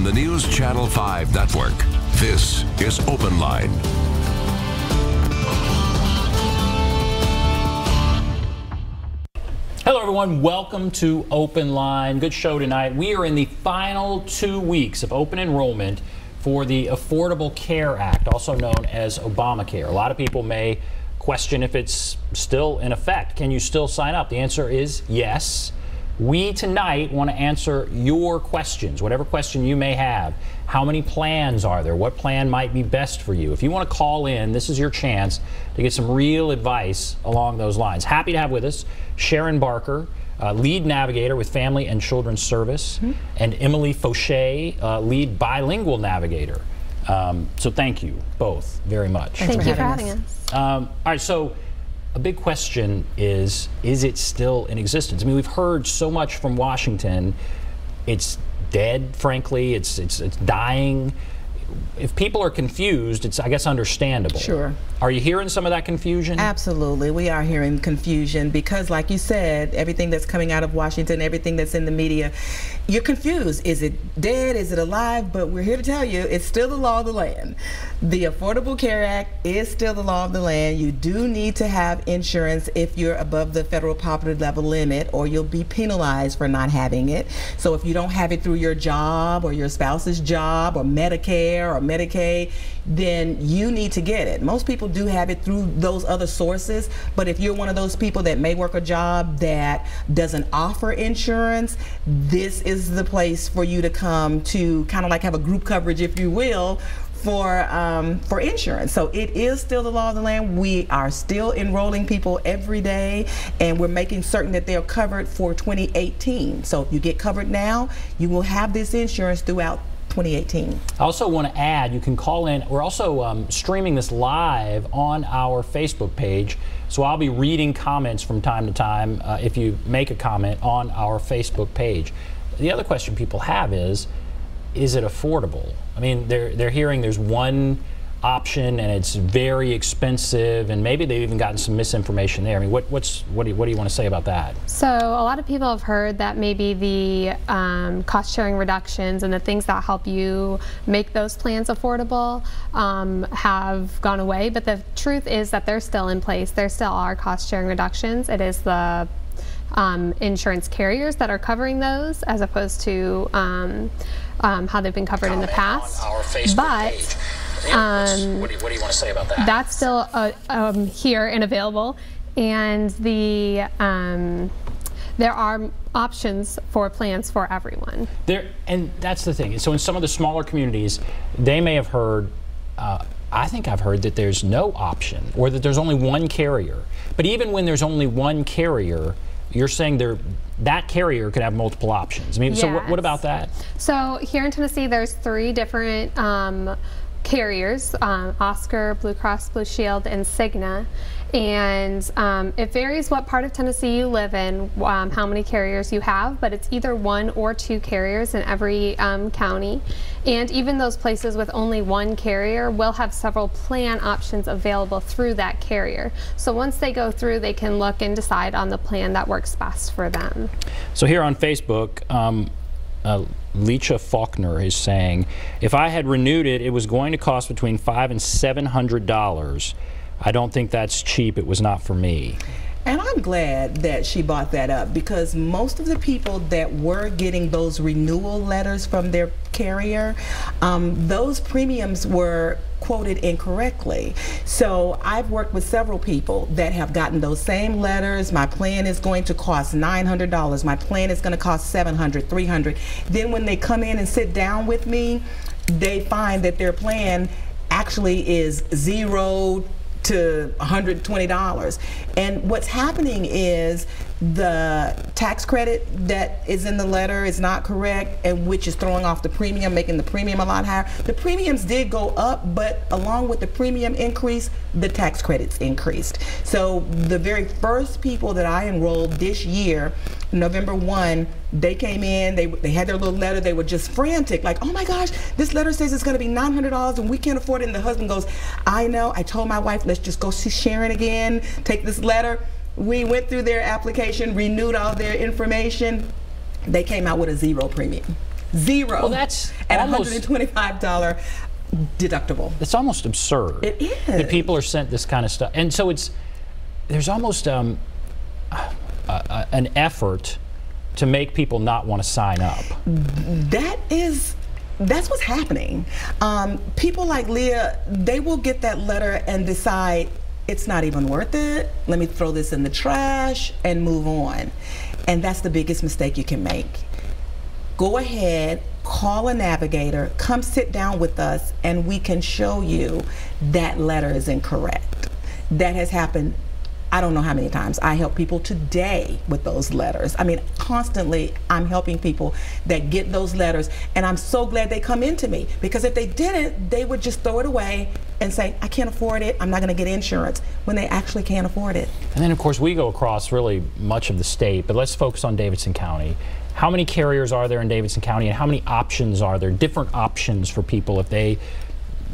the News Channel 5 network. This is OpenLine. Hello everyone, welcome to OpenLine. Good show tonight. We are in the final 2 weeks of open enrollment for the Affordable Care Act, also known as Obamacare. A lot of people may question if it's still in effect. Can you still sign up? The answer is yes. We tonight want to answer your questions, whatever question you may have. How many plans are there? What plan might be best for you? If you want to call in, this is your chance to get some real advice along those lines. Happy to have with us Sharon Barker, lead navigator with Family and Children's Service, and Emilie Fauchet, lead bilingual navigator. So thank you both very much. Thank you for having us. All right, so a big question is it still in existence? I mean, we've heard so much from Washington. It's dead, frankly. It's dying. If people are confused, it's, I guess, understandable. Sure. Are you hearing some of that confusion? Absolutely. We are hearing confusion because, like you said, everything that's coming out of Washington, everything that's in the media, you're confused. Is it dead? Is it alive? But we're here to tell you it's still the law of the land. The Affordable Care Act is still the law of the land. You do need to have insurance if you're above the federal poverty level limit, or you'll be penalized for not having it. So if you don't have it through your job or your spouse's job or Medicare or Medicaid, then you need to get it. Most people do have it through those other sources, but if you're one of those people that may work a job that doesn't offer insurance, this is the place for you to come to kind of like have a group coverage, if you will, for insurance. So it is still the law of the land. We are still enrolling people every day, and we're making certain that they're covered for 2018. So if you get covered now, you will have this insurance throughout 2018. I also want to add, you can call in. We're also streaming this live on our Facebook page, so I'll be reading comments from time to time if you make a comment on our Facebook page. The other question people have is it affordable? I mean, they're hearing there's one option and it's very expensive, and maybe they've even gotten some misinformation there. I mean, what do you want to say about that? So a lot of people have heard that maybe the cost sharing reductions and the things that help you make those plans affordable have gone away, but the truth is that they're still in place. There still are cost sharing reductions. It is the insurance carriers that are covering those, as opposed to how they've been covered in the past. On our Facebook page. What do you want to say about that? That's still here and available, and there are options for plans for everyone. And that's the thing. So in some of the smaller communities, they may have heard, I think I've heard that there's no option, or that there's only one carrier. But even when there's only one carrier, you're saying that carrier could have multiple options. I mean, yes. So what about that? So here in Tennessee, there's 3 different carriers, Oscar, Blue Cross Blue Shield, and Cigna, and it varies what part of Tennessee you live in, how many carriers you have, but it's either 1 or 2 carriers in every county, and even those places with only 1 carrier will have several plan options available through that carrier. So once they go through, they can look and decide on the plan that works best for them. So here on Facebook, Lecha Faulkner is saying, if I had renewed it, it was going to cost between $500 and $700. I don't think that's cheap. It was not for me. And I'm glad that she brought that up, because most of the people that were getting those renewal letters from their carrier, those premiums were quoted incorrectly. So I've worked with several people that have gotten those same letters. My plan is going to cost $900. My plan is going to cost $700, $300. Then when they come in and sit down with me, they find that their plan actually is $0 to $120. And what's happening is the tax credit that is in the letter is not correct, and which is throwing off the premium, making the premium a lot higher. The premiums did go up, but along with the premium increase, the tax credits increased. So the very first people that I enrolled this year, November 1, they came in, they had their little letter, they were just frantic, like, oh my gosh, this letter says it's gonna be $900 and we can't afford it. And the husband goes, I know, I told my wife, let's just go see Sharon again, take this letter. We went through their application, renewed all their information. They came out with a $0 premium. Zero. Well, that's and almost $125 deductible. It's almost absurd. It is. That people are sent this kind of stuff, and so there's almost an effort to make people not want to sign up. That's what's happening. People like Leah, they will get that letter and decide it's not even worth it. Let me throw this in the trash and move on. And that's the biggest mistake you can make. Go ahead, call a navigator, come sit down with us, and we can show you that letter is incorrect. That has happened, I don't know how many times. I help people today with those letters. I mean, constantly I'm helping people that get those letters, and I'm so glad they come into me, because if they didn't, they would just throw it away and say, I can't afford it, I'm not going to get insurance, when they actually can't afford it. And then of course we go across really much of the state, but let's focus on Davidson County. How many carriers are there in Davidson County, and how many options are there, different options for people if they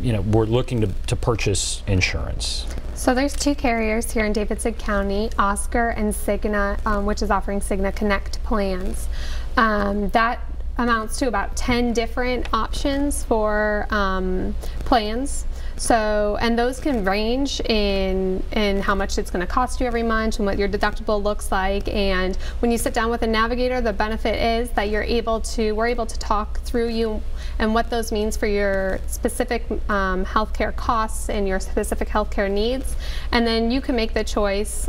were looking to purchase insurance? So there's 2 carriers here in Davidson County, Oscar and Cigna, which is offering Cigna Connect plans. That amounts to about 10 different options for plans. So, and those can range in how much it's going to cost you every month and what your deductible looks like. And when you sit down with a navigator, the benefit is that we're able to talk through you and what those means for your specific healthcare costs and your specific healthcare needs. And then you can make the choice,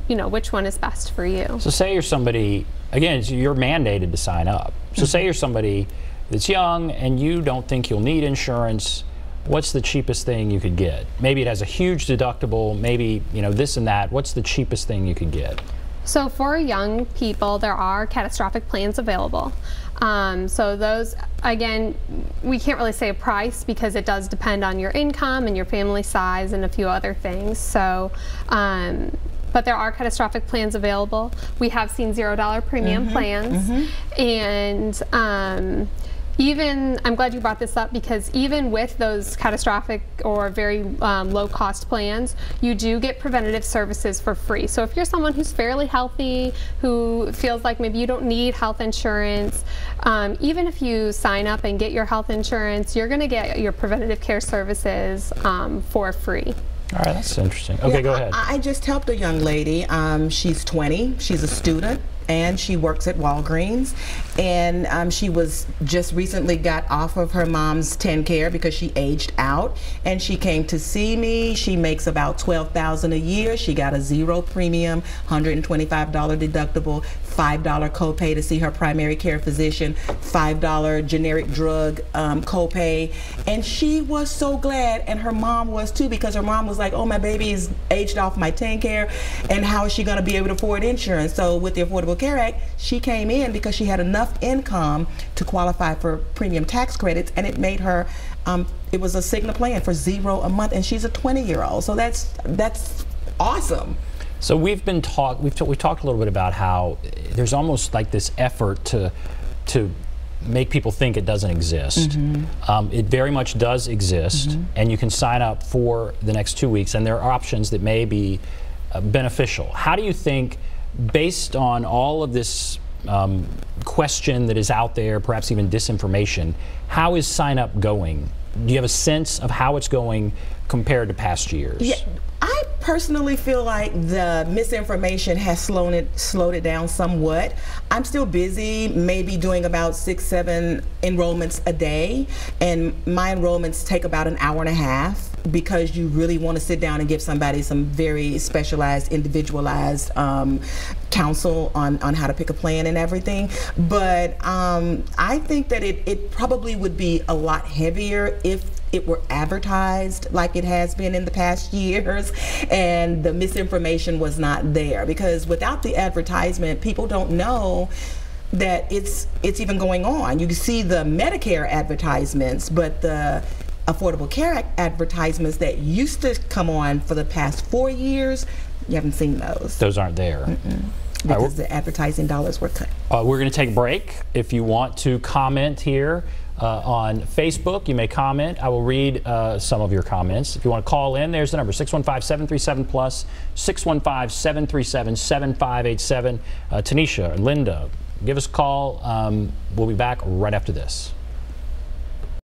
which one is best for you. So say you're somebody, again, you're mandated to sign up. So say you're somebody that's young and you don't think you'll need insurance. What's the cheapest thing you could get? Maybe it has a huge deductible, maybe this and that. What's the cheapest thing you could get? So for young people, there are catastrophic plans available. So those, again, we can't really say a price because it does depend on your income and your family size and a few other things. So, but there are catastrophic plans available. We have seen $0 premium plans, and even, I'm glad you brought this up, because even with those catastrophic or very low cost plans, you do get preventative services for free. So if you're someone who's fairly healthy, who feels like maybe you don't need health insurance, even if you sign up and get your health insurance, you're going to get your preventative care services for free. All right, that's interesting. Okay, go ahead. I just helped a young lady. She's 20, she's a student, and she works at Walgreens, and she was just recently got off of her mom's TennCare because she aged out, and she came to see me. She makes about $12,000 a year. She got a 0 premium, $125 deductible, $5 copay to see her primary care physician, $5 generic drug copay, and she was so glad, and her mom was too, because her mom was like, oh, my baby is aged off my TennCare, and how is she going to be able to afford insurance? So with the Affordable Care Act, she came in because she had enough income to qualify for premium tax credits, and it made her, it was a Cigna plan for 0 a month, and she's a 20-year-old, so that's awesome. So we've talked a little bit about how there's almost like this effort to make people think it doesn't exist. It very much does exist, and you can sign up for the next 2 weeks, and there are options that may be beneficial. How do you think, based on all of this question that is out there, perhaps even disinformation, how is sign up going? Do you have a sense of how it's going compared to past years? Yeah, I personally feel like the misinformation has slowed it down somewhat. I'm still busy, maybe doing about 6-7 enrollments a day, and my enrollments take about an hour and a half, because you really want to sit down and give somebody some very specialized, individualized counsel on how to pick a plan and everything. But I think that it probably would be a lot heavier if it were advertised like it has been in the past years, and the misinformation was not there, because without the advertisement, people don't know that it's even going on. You can see the Medicare advertisements, but the Affordable Care Act advertisements that used to come on for the past 4 years, you haven't seen those. Those aren't there. Because the advertising dollars were cut. We're going to take a break. If you want to comment here on Facebook, you may comment. I will read some of your comments. If you want to call in, there's the number, 615-737-PLUS, 615-737-7587. Tanisha, Linda, Give us a call. We'll be back right after this.